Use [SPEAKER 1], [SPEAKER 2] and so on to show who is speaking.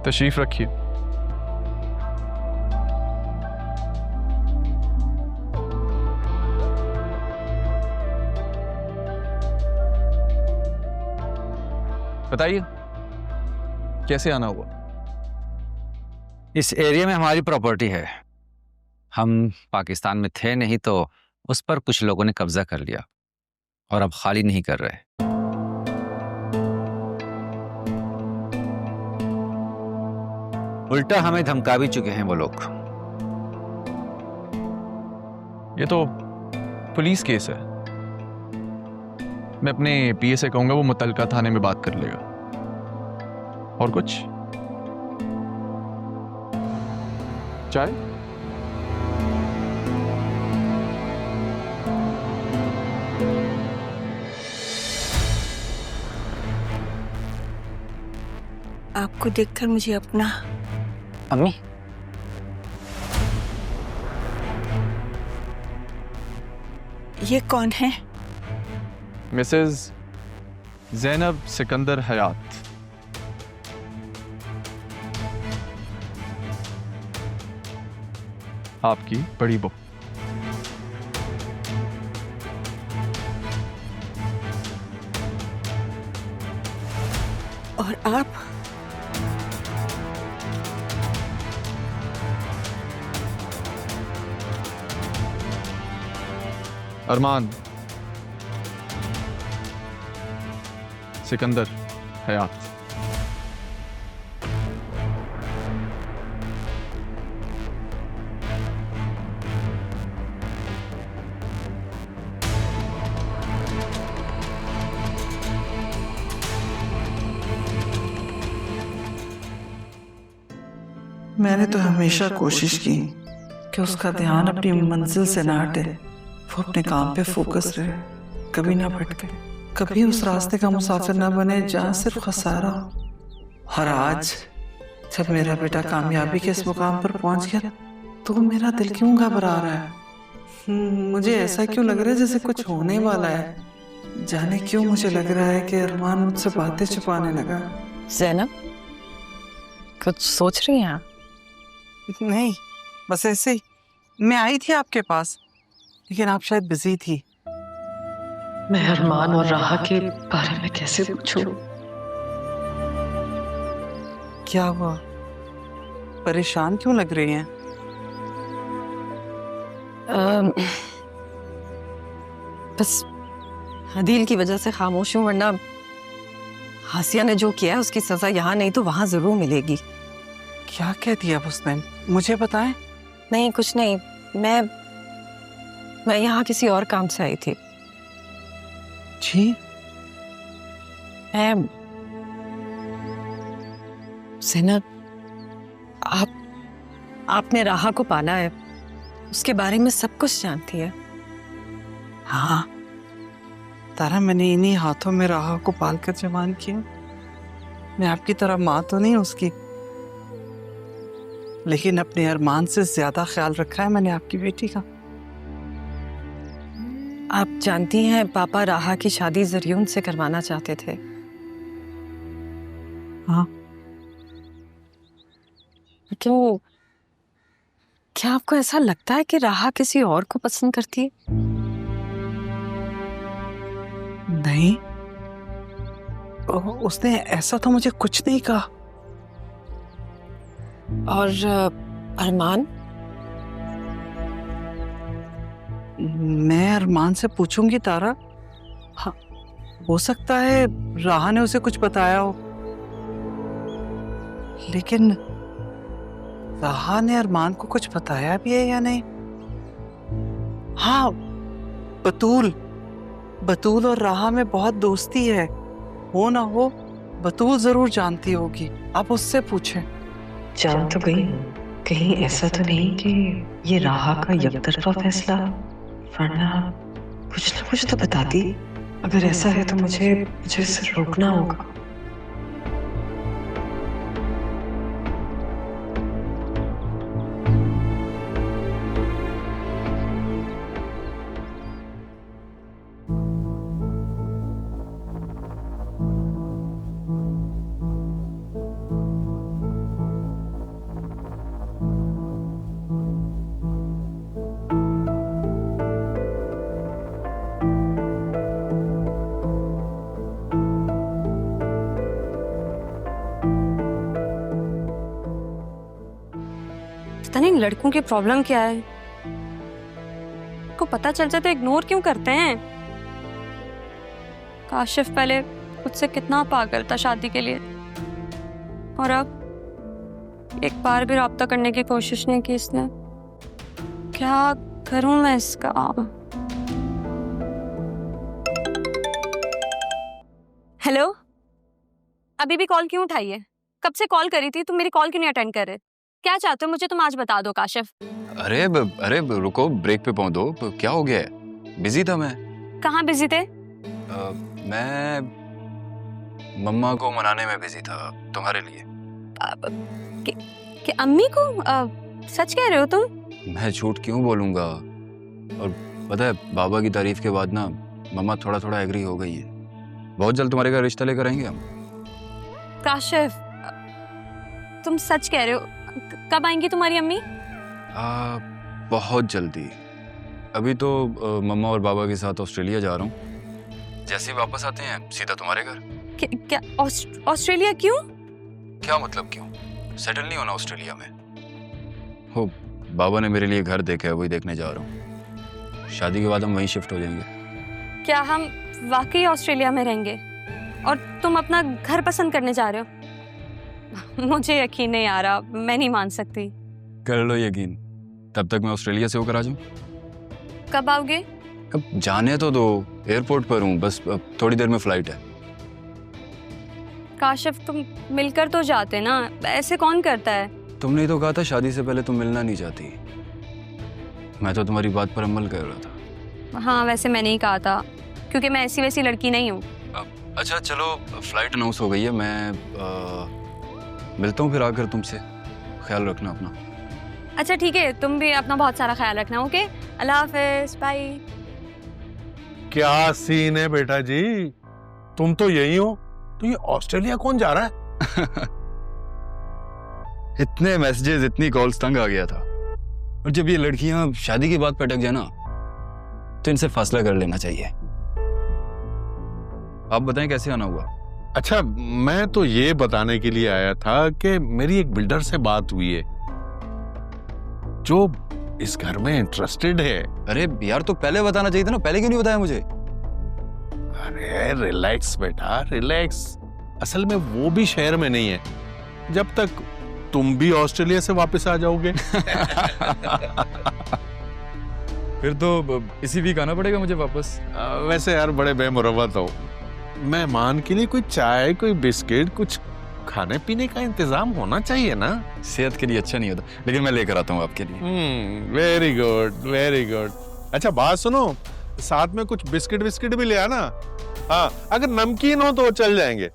[SPEAKER 1] तशरीफ रखिए। बताइए कैसे आना हुआ?
[SPEAKER 2] इस एरिया में हमारी प्रॉपर्टी है। हम पाकिस्तान में थे नहीं तो उस पर कुछ लोगों ने कब्जा कर लिया और अब खाली नहीं कर रहे। उल्टा हमें धमका भी चुके हैं वो लोग।
[SPEAKER 1] ये तो पुलिस केस है। मैं अपने पीए से कहूंगा वो मुतलका थाने में बात कर लेगा। और कुछ? चाय?
[SPEAKER 3] आपको देखकर मुझे अपना
[SPEAKER 2] अम्मी,
[SPEAKER 3] ये कौन है?
[SPEAKER 1] मिसेस ज़ैनब सिकंदर हयात। आपकी बड़ी बहू।
[SPEAKER 3] और आप?
[SPEAKER 1] अरमान सिकंदर हयात।
[SPEAKER 4] मैंने तो हमेशा कोशिश की कि उसका ध्यान अपनी मंजिल से ना हटे, वो अपने काम पे फोकस रहे, कभी ना भटके, कभी उस रास्ते का मुसाफिर ना बने जहाँ सिर्फ खसारा हो। और आज जब मेरा बेटा कामयाबी के इस मुकाम पर पहुंच गया तो मेरा दिल क्यों घबरा रहा है। मुझे ऐसा क्यों लग रहा है जैसे कुछ होने वाला है। जाने क्यों मुझे लग रहा है कि अरमान मुझसे बातें छुपाने लगा।
[SPEAKER 5] ज़ैनब, कुछ सोच रही हैं आप?
[SPEAKER 4] नहीं, बस ऐसे ही। मैं आई थी आपके पास, लेकिन आप शायद बिजी थी।
[SPEAKER 5] मैं अरमान और राहा के बारे में कैसे पूछूं?
[SPEAKER 4] क्या हुआ? परेशान क्यों लग रही हैं?
[SPEAKER 5] बस हदील की वजह से खामोश हूँ, वरना हासिया ने जो किया है उसकी सजा यहाँ नहीं तो वहां जरूर मिलेगी।
[SPEAKER 4] क्या कह दिया उसने? मुझे बताएं।
[SPEAKER 5] नहीं, कुछ नहीं। मैं यहाँ किसी और काम से आई थी।
[SPEAKER 4] जी?
[SPEAKER 5] ज़ैनब, आपने राहा को पाला है, उसके बारे में सब कुछ जानती है।
[SPEAKER 4] हाँ तारा, मैंने इन्हीं हाथों में राहा को पाल कर जवान किया। मैं आपकी तरह माँ तो नहीं उसकी, लेकिन अपने अरमान से ज्यादा ख्याल रखा है मैंने आपकी बेटी का।
[SPEAKER 5] आप जानती हैं पापा राहा की शादी जरियून से करवाना चाहते थे।
[SPEAKER 4] हाँ।
[SPEAKER 5] क्यों? क्या आपको ऐसा लगता है कि राहा किसी और को पसंद करती है?
[SPEAKER 4] नहीं, उसने ऐसा तो मुझे कुछ नहीं कहा।
[SPEAKER 5] और अरमान?
[SPEAKER 4] मैं अरमान से पूछूंगी तारा। हाँ, हो सकता है राहा ने उसे कुछ बताया हो, लेकिन राहा ने अरमान को कुछ बताया भी है या नहीं? हाँ, बतूल और राहा में बहुत दोस्ती है। हो ना हो, बतूल जरूर जानती होगी, आप उससे पूछें।
[SPEAKER 6] जान तो गई, कहीं ऐसा तो नहीं कि ये राहा का यकतरफा फैसला, वरना कुछ ना कुछ तो बताती। अगर ऐसा है तो मुझे इसे रोकना होगा।
[SPEAKER 7] पता नहीं लड़कों की प्रॉब्लम क्या है, को पता चल जाए तो इग्नोर क्यों करते हैं। काशिफ पहले मुझसे कितना पागल था शादी के लिए, और अब एक बार भी राब्ता करने की कोशिश नहीं की इसने। क्या करूं मैं इसका? हेलो, अभी भी कॉल क्यों उठाई है? कब से कॉल करी थी, तुम मेरी कॉल क्यों नहीं अटेंड कर रहे? क्या चाहते हो मुझे, तुम आज बता दो काशिफ।
[SPEAKER 8] अरे रुको, ब्रेक पे पहुंच दो। क्या हो गया है? बिजी था मैं।
[SPEAKER 7] कहाँ बिजी थे?
[SPEAKER 8] मैं मम्मा को मनाने में बिजी था तुम्हारे लिए।
[SPEAKER 7] कि अम्मी को? सच कह रहे हो तुम?
[SPEAKER 8] मैं झूठ क्यों बोलूंगा। और पता है, बाबा की तारीफ के बाद ना मम्मा थोड़ा थोड़ा एग्री हो गई है। बहुत जल्द तुम्हारे घर रिश्ता लेकर आएंगे हम।
[SPEAKER 7] काशिफ, तुम सच कह रहे हो? कब आएंगी तुम्हारी अम्मी?
[SPEAKER 8] बहुत जल्दी। अभी तो मम्मा और बाबा के साथ ऑस्ट्रेलिया जा रहा हूँ। जैसे ही वापस आते हैं सीधा तुम्हारे घर।
[SPEAKER 7] क्या ऑस्ट्रेलिया? क्यों?
[SPEAKER 8] क्या मतलब क्यों? सेटल नहीं होना ऑस्ट्रेलिया में? हो, बाबा ने मेरे लिए घर देखा है, वही देखने जा रहा हूँ। शादी के बाद हम वहीं शिफ्ट हो जाएंगे।
[SPEAKER 7] क्या हम वाकई ऑस्ट्रेलिया में रहेंगे और तुम अपना घर पसंद करने जा रहे हो? मुझे यकीन नहीं आ रहा, मैं नहीं मान सकती।
[SPEAKER 8] कर लो यकीन, तब तक मैं ऑस्ट्रेलिया से होकर आ जाऊं।
[SPEAKER 7] कब आओगे?
[SPEAKER 8] अब जाने तो दो, एयरपोर्ट पर हूँ, बस अब थोड़ी देर में फ्लाइट है।
[SPEAKER 7] काशिफ, तुम मिलकर तो जाते ना, ऐसे कौन करता है?
[SPEAKER 8] तुमने ही तो कहा था शादी से पहले तुम मिलना नहीं चाहती। मैं तो तुम्हारी बात पर अमल कर रहा था।
[SPEAKER 7] हाँ, वैसे मैंने ही कहा था, क्योंकि मैं ऐसी वैसी लड़की नहीं हूँ।
[SPEAKER 8] अच्छा चलो, फ्लाइट अनाउंस हो गई है, मैं मिलता हूँ फिर आकर तुमसे। ख्याल रखना अपना।
[SPEAKER 7] अच्छा ठीक है, तुम भी अपना बहुत सारा ख्याल रखना। ओके, अल्लाह हाफिज, बाय।
[SPEAKER 9] क्या सीन है बेटा जी, तुम तो यही हो, तो ये ऑस्ट्रेलिया कौन जा रहा है?
[SPEAKER 8] इतने मैसेजेस, इतनी कॉल्स, तंग आ गया था। और जब ये लड़कियां शादी की बात पे अटक जाए ना, तो इनसे फासला कर लेना चाहिए। आप बताएं कैसे आना हुआ?
[SPEAKER 9] अच्छा, मैं तो ये बताने के लिए आया था कि मेरी एक बिल्डर से बात हुई है जो इस घर में इंटरेस्टेड है।
[SPEAKER 8] अरे यार, तो पहले बताना चाहिए था ना, पहले क्यों नहीं बताया मुझे?
[SPEAKER 9] अरे रिलैक्स बेटा, रिलैक्स। असल में वो भी शहर में नहीं है जब तक तुम भी ऑस्ट्रेलिया से वापस आ जाओगे।
[SPEAKER 8] फिर तो इसी वीक आना पड़ेगा मुझे वापस।
[SPEAKER 9] वैसे यार बड़े बेमुरवत हो, मेहमान के लिए कोई चाय, कोई बिस्किट, कुछ खाने पीने का इंतजाम होना चाहिए ना।
[SPEAKER 8] सेहत के लिए अच्छा नहीं होता, लेकिन मैं लेकर आता हूँ आपके लिए।
[SPEAKER 9] Very good, very good. अच्छा बात सुनो, साथ में कुछ बिस्किट भी ले आना। हाँ, अगर नमकीन हो तो चल जाएंगे।